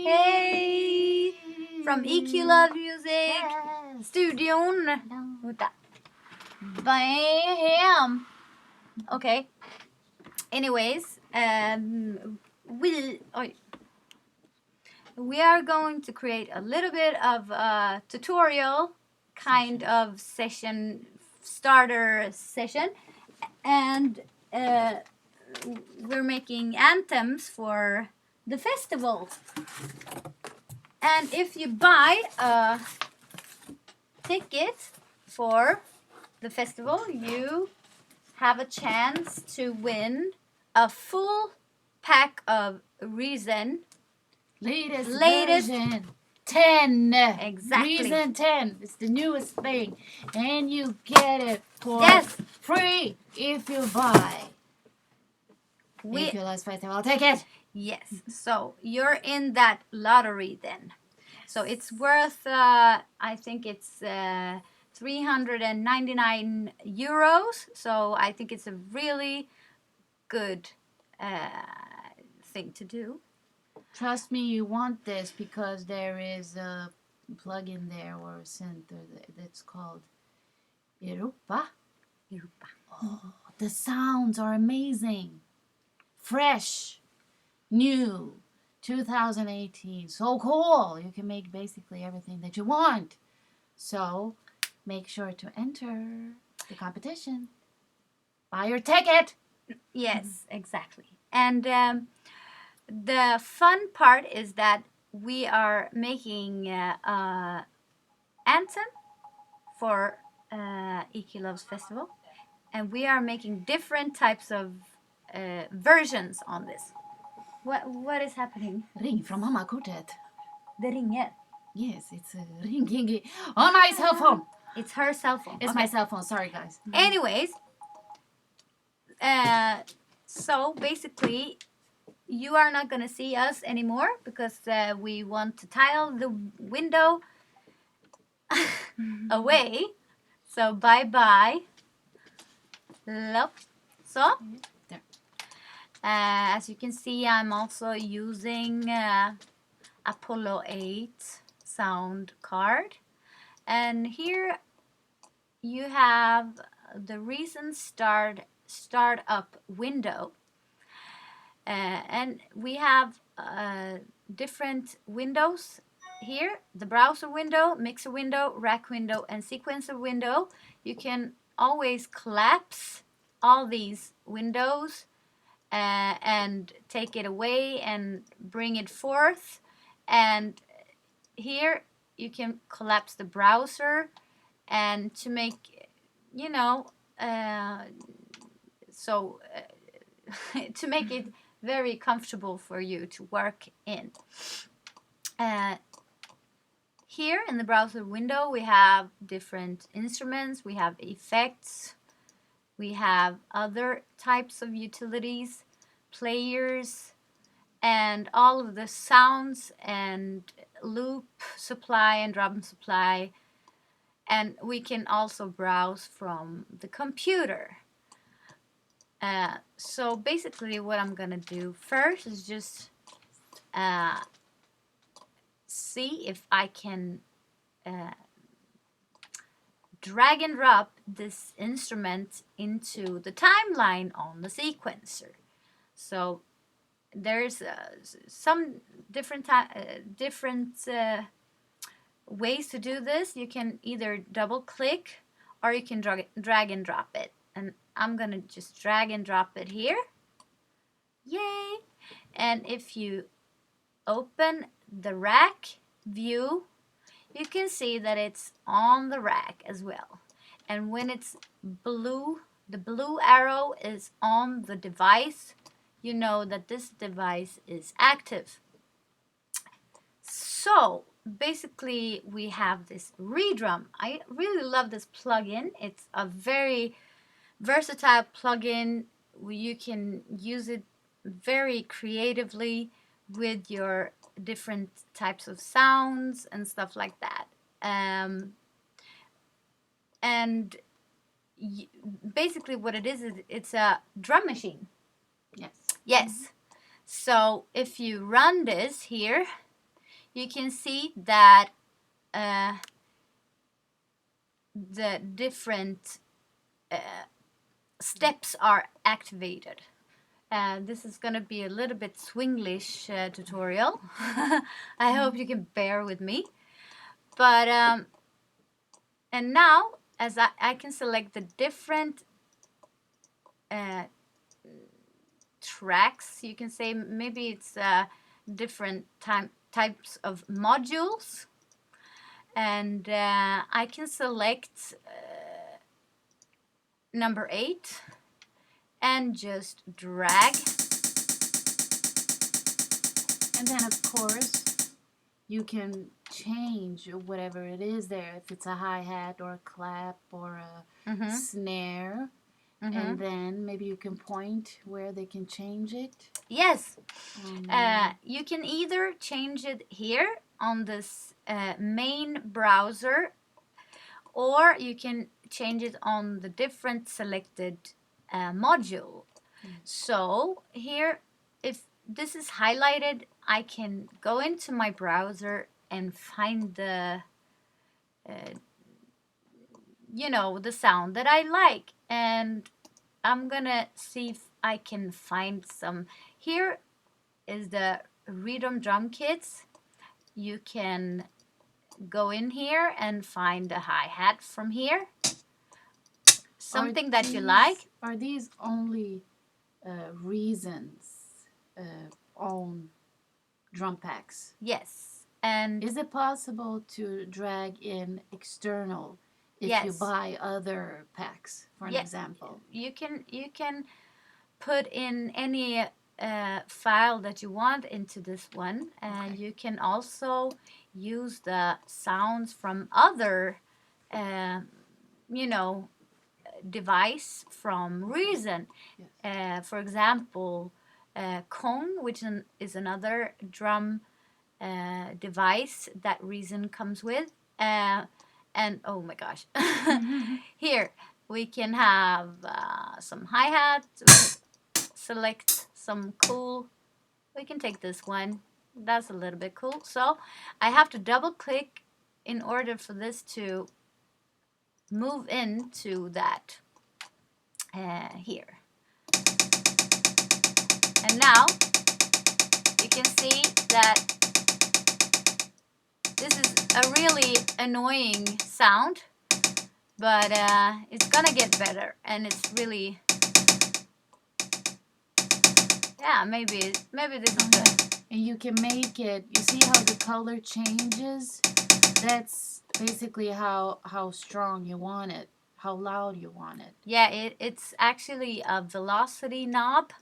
Hej! From EQ Love Music studion. Vänta. Bam! Okay. Anyways, we are going to create a little bit of a tutorial kind of session, starter session, and we're making anthems for the festival. And if you buy a ticket for the festival, you have a chance to win a full pack of Reason. Latest version 10. Exactly. Reason 10. It's the newest thing. And you get it for free if you buy. If you last festival ticket. Yes. So you're in that lottery then. So it's worth, I think it's 399 euros. So I think it's a really good thing to do. Trust me, you want this because there is a plugin there or a center that's called Europa. Oh, the sounds are amazing. Fresh, new, 2018. So cool. You can make basically everything that you want. So make sure to enter the competition. Buy your ticket. Yes, exactly. And the fun part is that we are making an anthem for EQ Loves Festival, and we are making different types of versions on this. What is happening? Ring från mammakortet. Det ringer. Yes, it's ringing on my cell phone. It's her cell phone. It's my cell phone. Sorry, guys. Anyways, so basically, you are not going to see us anymore because we want to tile the window away. So bye-bye. Love. So, there. As you can see, I'm also using Apollo 8 sound card. And here you have the Reason start up window. And we have different windows here. The browser window, mixer window, rack window, and sequencer window. You can always collapse all these windows and take it away and bring it forth. And here you can collapse the browser and to make, you know, to make it very comfortable for you to work in. Here in the browser window we have different instruments, we have effects, we have other types of utilities, players, and all of the sounds and loop supply and drum supply. And we can also browse from the computer. So basically what I'm gonna do first is just see if I can drag and drop this instrument into the timeline on the sequencer. So there's some different ways to do this. You can either double click or you can drag and drop it. And I'm gonna just drag and drop it here. Yay! And if you open the rack view, you can see that it's on the rack as well. And when it's blue, the blue arrow is on the device, you know that this device is active. So basically we have this redrum. I really love this plugin. It's a very versatile plugin. You can use it very creatively with your different types of sounds and stuff like that. And basically what it is it's a drum machine. Yes. Yes. So if you run this here, you can see that the different steps are activated. This is going to be a little bit Swinglish tutorial. I hope you can bear with me. But and now, as I can select the different tracks, you can say maybe it's different types of modules, and I can select number 8 and just drag. And then of course you can change whatever it is there, if it's a hi-hat or a clap or a snare. And then maybe you can point where they can change it. Yes. You can either change it here on this main browser, or you can change it on the different selected module. So here, if this is highlighted, I can go into my browser and find the the sound that I like, and I'm gonna see if I can find some. Here is the redrum drum kits. You can go in here and find a hi-hat from here, something that you like. Are these only Reason's own drum packs? Yes. And is it possible to drag in external if you buy other packs, for an example? You can put in any file that you want into this one, and you can also use the sounds from other device from Reason. For example, Kong, which is another drum device that Reason comes with, and oh my gosh, here we can have some hi-hat. Select some cool. We can take this one. That's a little bit cool. So I have to double click in order for this to move into that here. And now you can see that this is a really annoying sound, but it's gonna get better, and it's really, yeah, maybe this is good. And you can make it, you see how the color changes? That's basically how strong you want it, how loud you want it. Yeah, it's actually a velocity knob.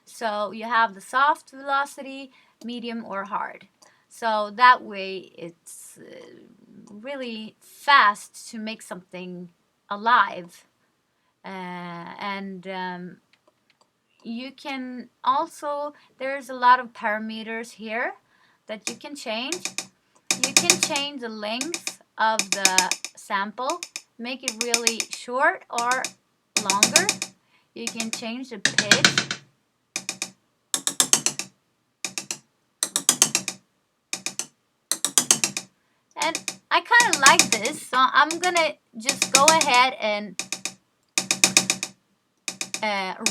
So you have the soft velocity, medium, or hard. So that way it's really fast to make something alive. And you can also, there's a lot of parameters here that you can change. You can change the length of the sample, make it really short or longer. You can change the pitch. And I kind of like this, so I'm gonna just go ahead and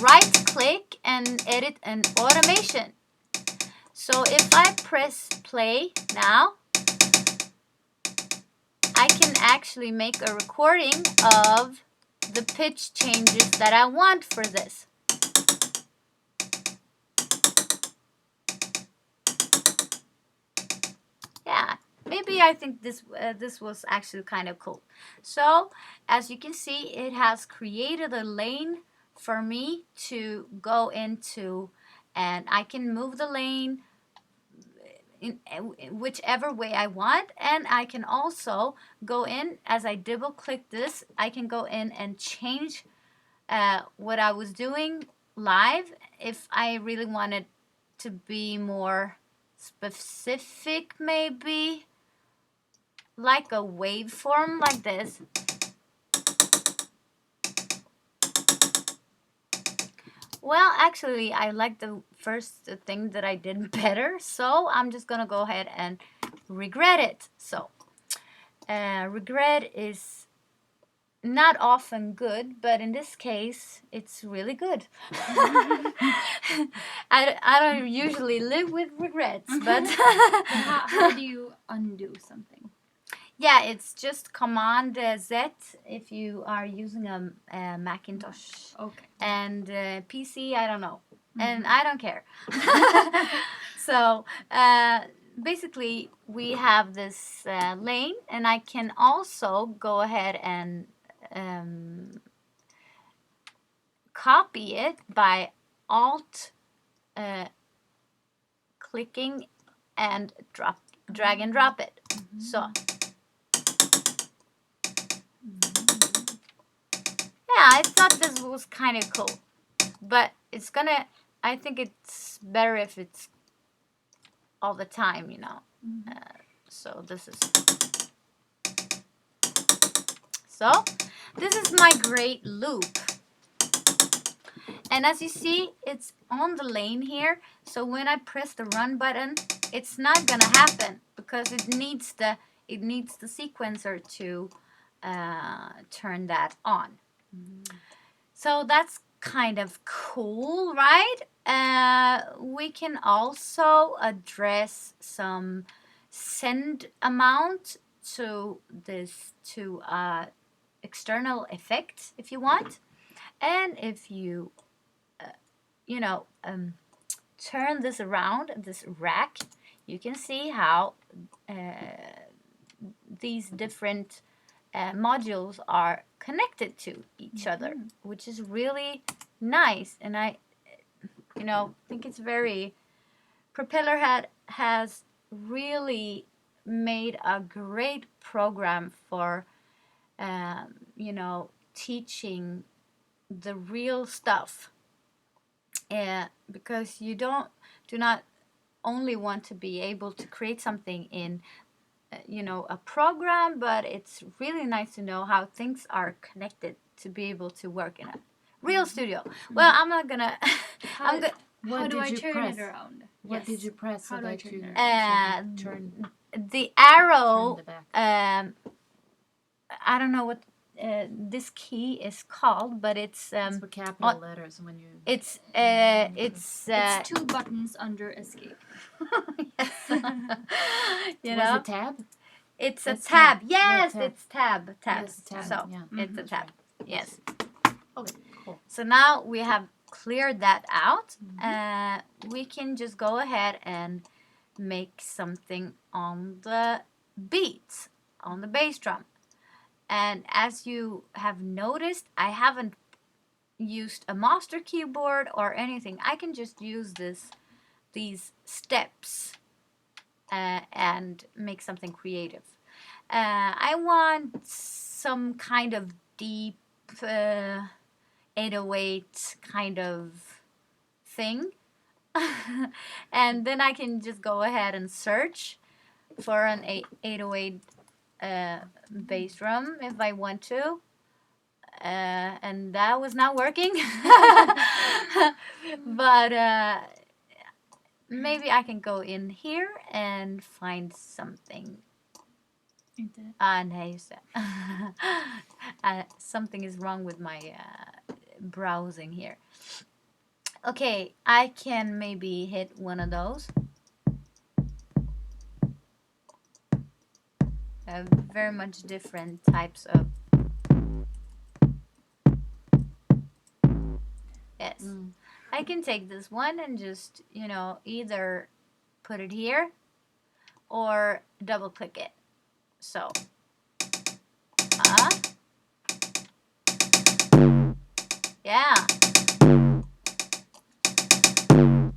right click and edit an automation. So if I press play now, I can actually make a recording of the pitch changes that I want for this. Yeah, maybe I think this was actually kind of cool. So as you can see, it has created a lane for me to go into, and I can move the lane in whichever way I want, and I can also go in, as I double click this, I can go in and change what I was doing live if I really wanted to be more specific, maybe like a waveform like this. Well, actually, I like the first thing that I did better, so I'm just gonna go ahead and regret it. So regret is not often good, but in this case, it's really good. I don't usually live with regrets, but How do you undo something? yeah, it's just Command Z if you are using a Macintosh. Okay. And PC, I don't know. And I don't care. So basically, we have this lane, and I can also go ahead and copy it by Alt clicking and drag and drop it. So yeah, I thought this was kind of cool, but I think it's better if it's all the time, you know. So this is my great loop. And as you see, it's on the lane here. So when I press the run button, it's not gonna happen because it needs the sequencer to turn that on. So that's kind of cool, right? We can also address some send amount to this external effect if you want, and if you turn this around, this rack, you can see how these different modules are connected to each other, which is really nice. And I think it's very, Propeller has really made a great program for teaching the real stuff, because you do not only want to be able to create something in a program, but it's really nice to know how things are connected to be able to work in a real studio. Well, I'm not gonna How do I turn it around? What did you press? How do I that turn you it turn the arrow, the back? I don't know what this key is called, but it's It's for capital letters when you. it's It's 2 buttons under escape. you Was know, it tab? it's That's a tab. tab. Yes, Yeah, tab. it's tab. Yes, tab. So Yeah. it's a tab. Yes. Okay, cool. So now we have cleared that out. We can just go ahead and make something on the beats, on the bass drum. And as you have noticed, I haven't used a master keyboard or anything. I can just use these steps and make something creative. I want some kind of deep 808 kind of thing. And then I can just go ahead and search for an 808 bass drum if I want to. And that was not working. But maybe I can go in here and find something. Nej, just det. Something is wrong with my browsing here. Okay, I can maybe hit one of those. Very much different types of. Yes. I can take this one and just, either put it here or double click it. So, yeah.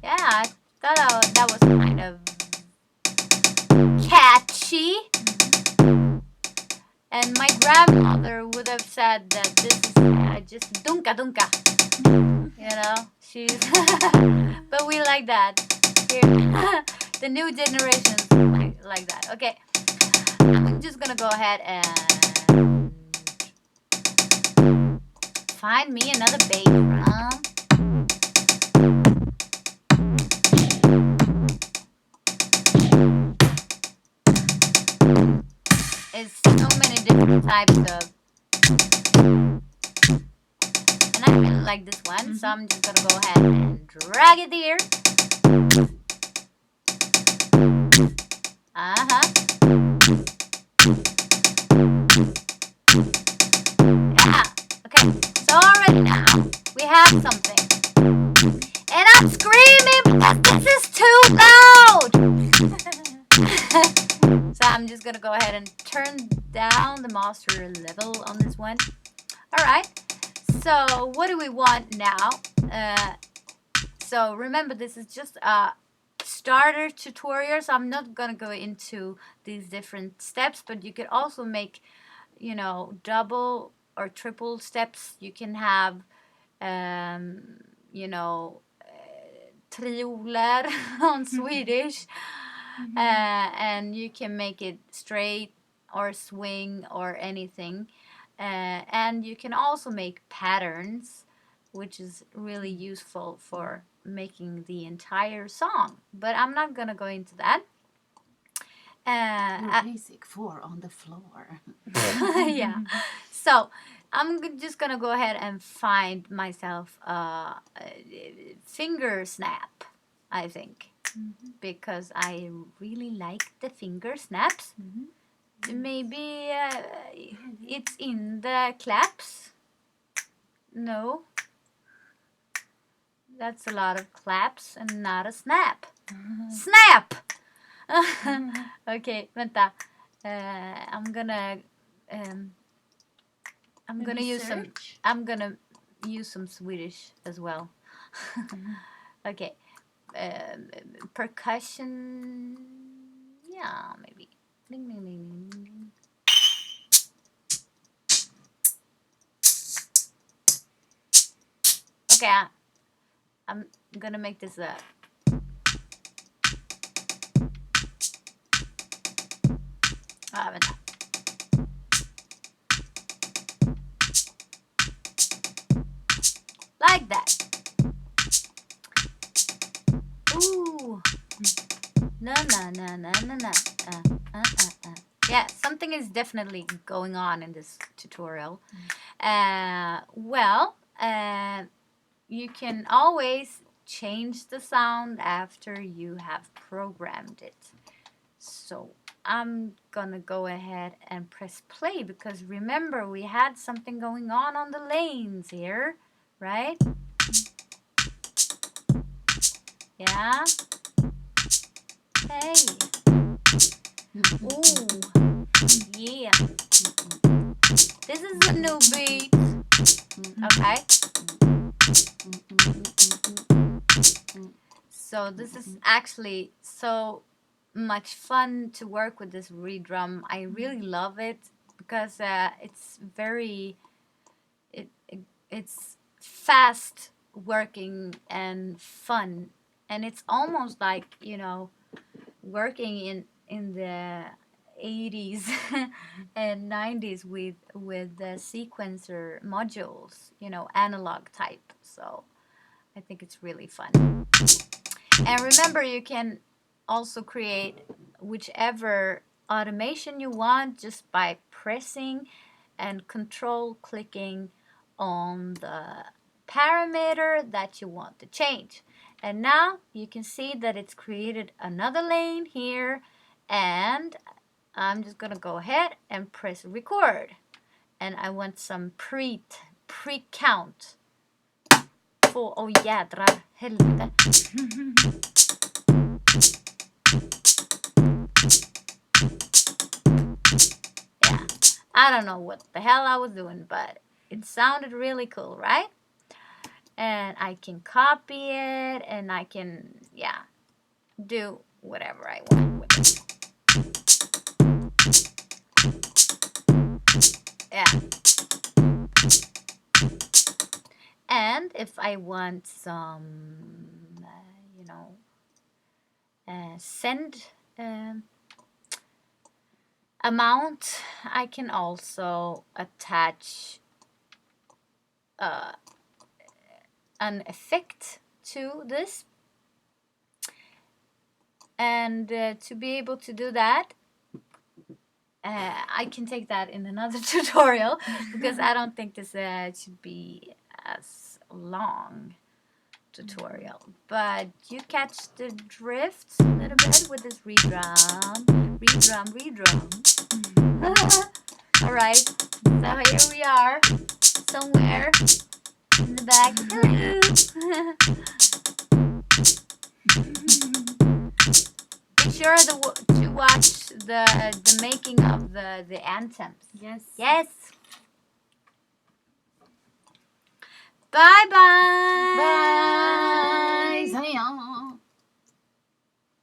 Yeah, I thought that was kind of catchy. And my grandmother would have said that this is just dunka dunka. She's. But we like that. Here, the new generations like that. Okay, I'm just gonna go ahead and find me another bass drum. is so many different types of, and I really like this one, so I'm just gonna go ahead and drag it here. Yeah. Okay. So already now we have something. And I'm screaming because this is too loud. So I'm just gonna go ahead and turn down the master level on this one. Alright. So what do we want now? So remember, this is just a starter tutorial, so I'm not gonna go into these different steps, but you could also make, you know, double or triple steps. You can have you know, trioler on Swedish, and you can make it straight or swing or anything, and you can also make patterns, which is really useful for making the entire song, but I'm not gonna go into that. Basic 4 on the floor. Yeah. So I'm just gonna go ahead and find myself a finger snap, I think, because I really like the finger snaps. Maybe it's in the claps. No, that's a lot of claps and not a snap. Snap! Okay, vänta. I'm gonna use some Swedish as well. Okay. Percussion. Yeah, maybe. Ding, ding, ding, ding, ding. Okay, I'm gonna make this a. Vänta. Like that. Ooh. No, no, no, no, no, no. Yeah, something is definitely going on in this tutorial. Well, you can always change the sound after you have programmed it. So I'm gonna go ahead and press play, because remember, we had something going on the lanes here, right? Yeah. Hey. Ooh. Yeah. This is a new beat. Okay. So this is actually so much fun to work with this redrum. I really love it because it's very it's fast working and fun, and it's almost like, you know, working in the 80s and 90s with the sequencer modules, you know, analog type. So I think it's really fun. And remember, you can also create whichever automation you want just by pressing and control clicking on the parameter that you want to change. And now you can see that it's created another lane here, and I'm just gonna go ahead and press record, and I want some pre-count. Oh jädrar, helvete. Yeah, I don't know what the hell I was doing, but it sounded really cool, right? And I can copy it, and I can, yeah, do whatever I want with it. Yeah. And if I want some, you know, send amount, I can also attach an effect to this. And to be able to do that, I can take that in another tutorial because I don't think this should be as long tutorial. But you catch the drifts a little bit with this redrum. All right, so here we are, somewhere in the back. Be sure to watch the making of the anthems. Yes. Yes. Bye bye. Bye. Sayang.